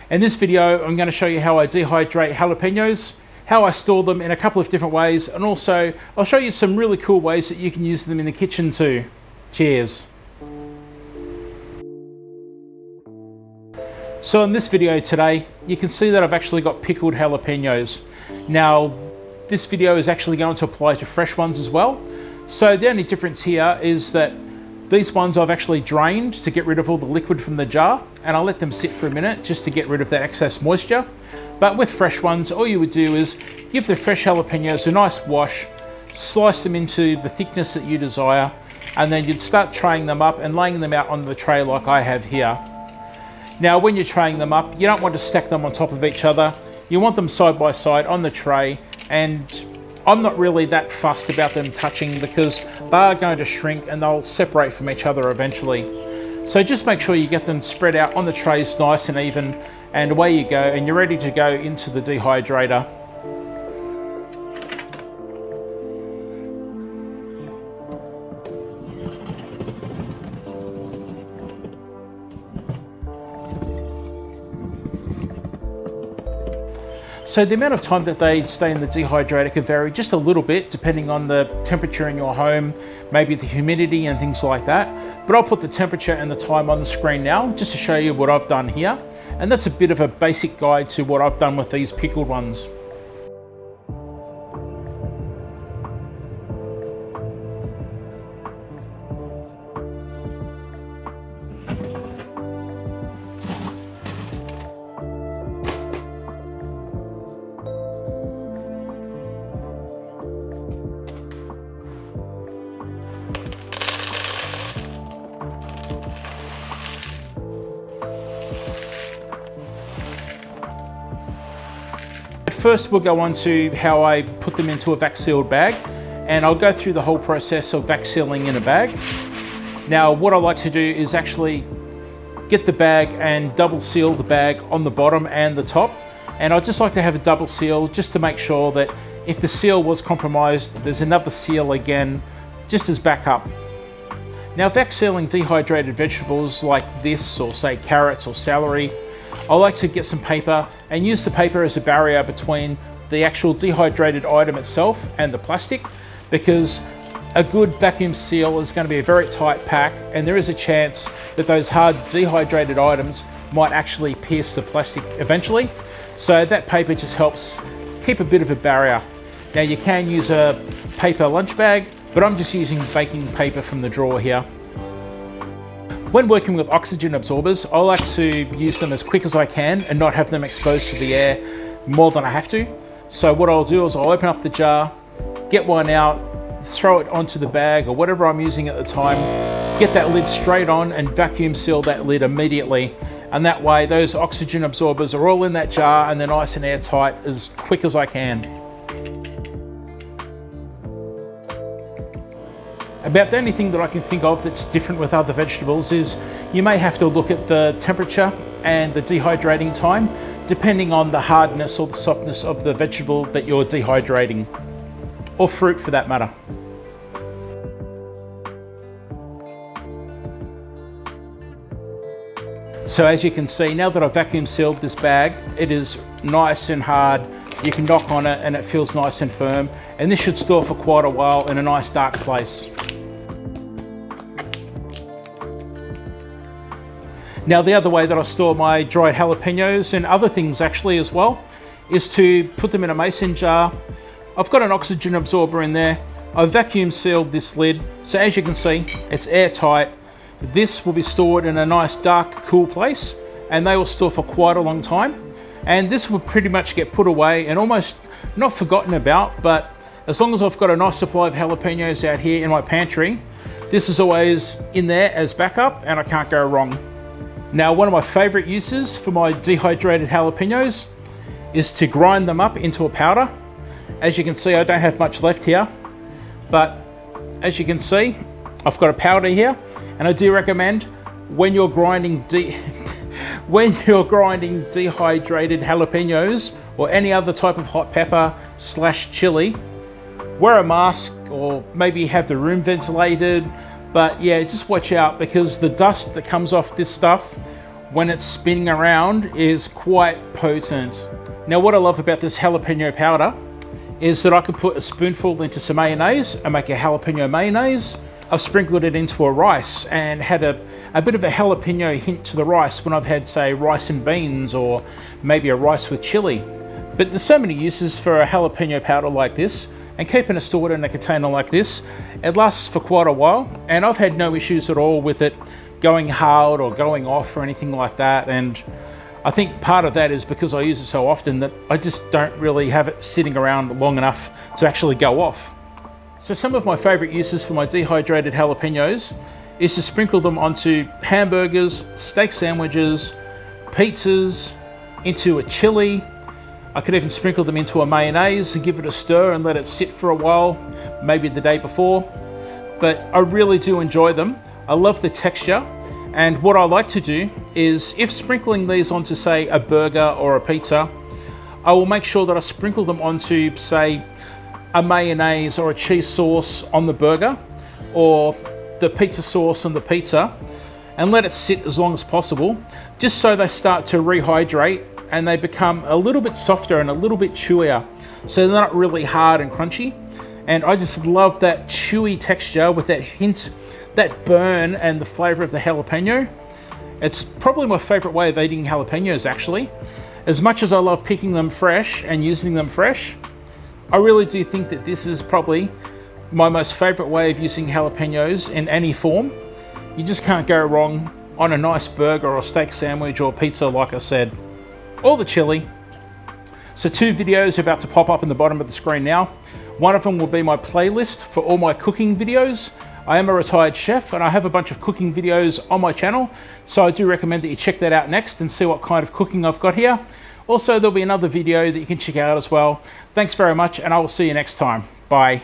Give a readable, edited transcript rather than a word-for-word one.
In this video, I'm going to show you how I dehydrate jalapenos, how I store them in a couple of different ways, and also I'll show you some really cool ways that you can use them in the kitchen too. Cheers. So in this video today, you can see that I've actually got pickled jalapenos. Now, this video is actually going to apply to fresh ones as well. So the only difference here is that these ones I've actually drained to get rid of all the liquid from the jar, and I'll let them sit for a minute just to get rid of the excess moisture. But with fresh ones, all you would do is give the fresh jalapenos a nice wash, slice them into the thickness that you desire, and then you'd start traying them up and laying them out on the tray like I have here. Now, when you're traying them up, you don't want to stack them on top of each other. You want them side by side on the tray, and I'm not really that fussed about them touching because they are going to shrink and they'll separate from each other eventually. So just make sure you get them spread out on the trays nice and even, and away you go, and you're ready to go into the dehydrator. So the amount of time that they stay in the dehydrator can vary just a little bit depending on the temperature in your home, maybe the humidity and things like that. But I'll put the temperature and the time on the screen now just to show you what I've done here. And that's a bit of a basic guide to what I've done with these pickled ones. First, we'll go on to how I put them into a vac sealed bag, and I'll go through the whole process of vac sealing in a bag. Now, what I like to do is actually get the bag and double seal the bag on the bottom and the top. And I just like to have a double seal just to make sure that if the seal was compromised, there's another seal again, just as backup. Now, vac sealing dehydrated vegetables like this, or say carrots or celery, I like to get some paper and use the paper as a barrier between the actual dehydrated item itself and the plastic, because a good vacuum seal is going to be a very tight pack, and there is a chance that those hard dehydrated items might actually pierce the plastic eventually. So that paper just helps keep a bit of a barrier. Now, you can use a paper lunch bag, but I'm just using baking paper from the drawer here. When working with oxygen absorbers, I like to use them as quick as I can and not have them exposed to the air more than I have to. So what I'll do is I'll open up the jar, get one out, throw it onto the bag or whatever I'm using at the time, get that lid straight on and vacuum seal that lid immediately. And that way those oxygen absorbers are all in that jar and they're nice and airtight as quick as I can. About the only thing that I can think of that's different with other vegetables is you may have to look at the temperature and the dehydrating time depending on the hardness or the softness of the vegetable that you're dehydrating, or fruit for that matter. So as you can see, now that I've vacuum sealed this bag, it is nice and hard. You can knock on it and it feels nice and firm, and this should store for quite a while in a nice dark place. Now, the other way that I store my dried jalapenos and other things actually as well is to put them in a mason jar. I've got an oxygen absorber in there. I've vacuum sealed this lid, so as you can see, it's airtight. This will be stored in a nice dark, cool place, and they will store for quite a long time. And this will pretty much get put away and almost not forgotten about, but as long as I've got a nice supply of jalapenos out here in my pantry, this is always in there as backup and I can't go wrong. Now, one of my favorite uses for my dehydrated jalapenos is to grind them up into a powder. As you can see, I don't have much left here, but as you can see, I've got a powder here, and I do recommend when you're grinding dehydrated jalapenos or any other type of hot pepper / chili, wear a mask or maybe have the room ventilated. But yeah, just watch out, because the dust that comes off this stuff when it's spinning around is quite potent. Now what I love about this jalapeno powder is that I can put a spoonful into some mayonnaise and make a jalapeno mayonnaise. I've sprinkled it into a rice and had a bit of a jalapeno hint to the rice when I've had, say, rice and beans or maybe a rice with chili. But there's so many uses for a jalapeno powder like this, and keeping it stored in a container like this, it lasts for quite a while, and I've had no issues at all with it going hard or going off or anything like that. And I think part of that is because I use it so often that I just don't really have it sitting around long enough to actually go off. So some of my favorite uses for my dehydrated jalapenos is to sprinkle them onto hamburgers, steak sandwiches, pizzas, into a chili. I could even sprinkle them into a mayonnaise and give it a stir and let it sit for a while, maybe the day before. But I really do enjoy them. I love the texture. And what I like to do is, if sprinkling these onto, say, a burger or a pizza, I will make sure that I sprinkle them onto, say, a mayonnaise or a cheese sauce on the burger, or the pizza sauce on the pizza, and let it sit as long as possible, just so they start to rehydrate and they become a little bit softer and a little bit chewier, so they're not really hard and crunchy. And I just love that chewy texture with that hint, that burn, and the flavor of the jalapeno. It's probably my favorite way of eating jalapenos, actually. As much as I love picking them fresh and using them fresh, I really do think that this is probably my most favorite way of using jalapenos in any form. You just can't go wrong on a nice burger or steak sandwich or pizza, like I said, or the chili. So 2 videos are about to pop up in the bottom of the screen now. One of them will be my playlist for all my cooking videos. I am a retired chef and I have a bunch of cooking videos on my channel, so I do recommend that you check that out next and see what kind of cooking I've got here. Also, there'll be another video that you can check out as well. Thanks very much, and I will see you next time. Bye.